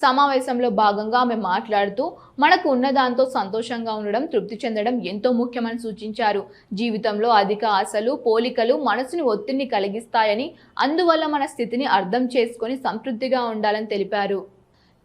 సమావేశంలో భాగంగా ఆమె మాట్లాడుతూ మనకు ఉన్నదాంతో సంతోషంగా ఉండడం, తృప్తి చెందడం ఎంతో ముఖ్యమని సూచించారు. జీవితంలో అధిక ఆశలు, పోలికలు మనసుని ఒత్తిడిని కలిగిస్తాయని, అందువల్ల మన స్థితిని అర్థం చేసుకొని సంతృప్తిగా ఉండాలని తెలిపారు.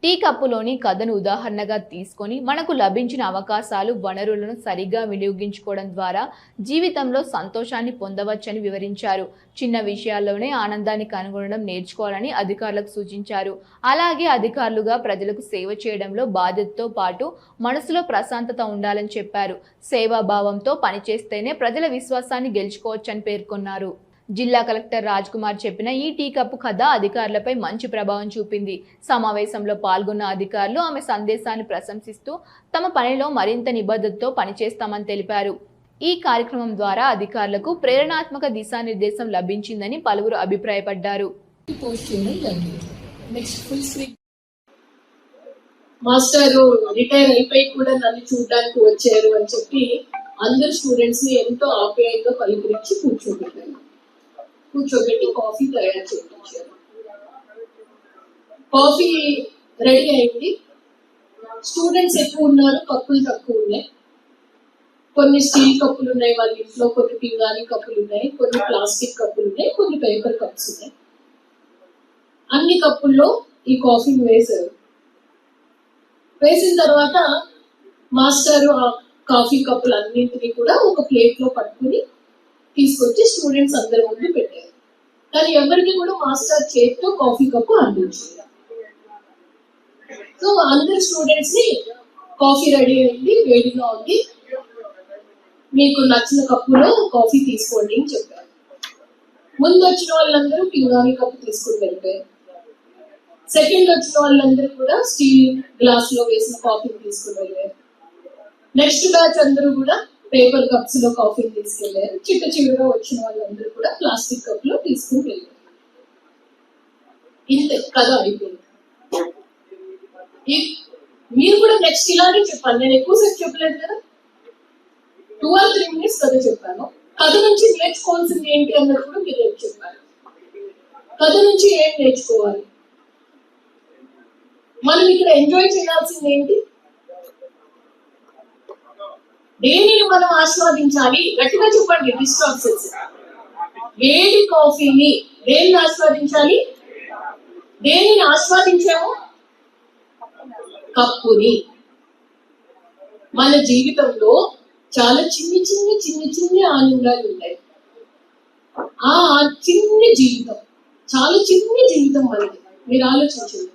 టీ కప్పులోని కథను ఉదాహరణగా తీసుకొని మనకు లభించిన అవకాశాలు, వనరులను సరిగ్గా వినియోగించుకోవడం ద్వారా జీవితంలో సంతోషాన్ని పొందవచ్చని వివరించారు. చిన్న విషయాల్లోనే ఆనందాన్ని కనుగొనడం నేర్చుకోవాలని అధికారులకు సూచించారు. అలాగే అధికారులుగా ప్రజలకు సేవ చేయడంలో బాధ్యతతో పాటు మనసులో ప్రశాంతత ఉండాలని చెప్పారు. సేవాభావంతో పనిచేస్తేనే ప్రజల విశ్వాసాన్ని గెలుచుకోవచ్చని పేర్కొన్నారు. జిల్లా కలెక్టర్ రాజ్ కుమార్ చెప్పిన ఈ టీ కప్పు కథ అధికారులపై మంచి ప్రభావం చూపింది. సమావేశంలో పాల్గొన్న అధికారులు ఆమె సందేశాన్ని ప్రశంసిస్తూ తమ పనిలో మరింత నిబద్ధతతో పనిచేస్తామని తెలిపారు. ఈ కార్యక్రమం ద్వారా అధికారులకు ప్రేరణాత్మక దిశానిర్దేశం లభించిందని పలువురు అభిప్రాయపడ్డారు. మాస్టర్ రిటైర్ అయిపోయి కూడా నన్ను చూడడానికి వచ్చారు అని చెప్పి అందరు స్టూడెంట్స్ ని ఎంతో ఆప్యాయంగా పలుకరించి కూర్చోబెట్టి కాఫీ తయారు చేయించారు. కాఫీ రెడీ అయింది. స్టూడెంట్స్ ఎక్కువ ఉన్నారు, కప్పులు తక్కువ ఉన్నాయి. కొన్ని స్టీల్ కప్పులు ఉన్నాయి వాళ్ళ ఇంట్లో, కొన్ని పింగాణి కప్పులు ఉన్నాయి, కొన్ని ప్లాస్టిక్ కప్పులు ఉన్నాయి, కొన్ని పేపర్ కప్స్ ఉన్నాయి. అన్ని కప్పుల్లో ఈ కాఫీని వేశారు. వేసిన తర్వాత మాస్టర్ ఆ కాఫీ కప్పులు అన్నింటినీ కూడా ఒక ప్లేట్ లో పట్టుకుని తీసుకొచ్చి స్టూడెంట్స్ అందరి ముందు పెట్టారు. కానీ ఎవరికి కూడా మాస్టర్ చేతితో కాఫీ కప్పు అందించారు. సో అందరు స్టూడెంట్స్ ని కాఫీ రెడీ అయింది, వేడిగా ఉంది, మీకు నచ్చిన కప్పులో కాఫీ తీసుకోండి అని చెప్పారు. ముందు వచ్చిన వాళ్ళందరూ పింగాణి కప్పు తీసుకుని వెళ్ళిపోయారు. సెకండ్ వచ్చిన వాళ్ళందరూ కూడా స్టీల్ గ్లాస్ లో వేసిన కాఫీని తీసుకుని వెళ్ళారు. నెక్స్ట్ బ్యాచ్ అందరూ కూడా పేపర్ కప్స్ లో కాఫీని తీసుకెళ్లారు. చివరిగా వచ్చిన వాళ్ళందరూ కూడా ప్లాస్టిక్ కప్ లో తీసుకుని వెళ్ళారు. ఇంతే కథ అయిపోయింది. మీరు కూడా నెక్స్ట్ ఇలాగే చెప్పాలి. నేను ఎక్కువసేపు చెప్పలేదు కదా, 2 or 3 minutes కథ చెప్పాను. కథ నుంచి నేర్చుకోవాల్సింది ఏంటి అన్నది కూడా మీరు రేపు చెప్పాలి. కథ నుంచి ఏం నేర్చుకోవాలి, మనం ఇక్కడ ఎంజాయ్ చేయాల్సింది ఏంటి, దేనిని మనం ఆస్వాదించాలి. గట్టిగా చెప్పండి. డిస్ట్రాక్షన్స్. వేడి కాఫీని దేనిని ఆస్వాదించాలి, దేనిని ఆస్వాదించాము, కప్పుని. మన జీవితంలో చాలా చిన్ని చిన్ని చిన్ని చిన్ని ఆనందాలు ఉంటాయి. ఆ చిన్ని జీవితం, చాలా చిన్ని జీవితం మనకి. మీరు ఆలోచించండి.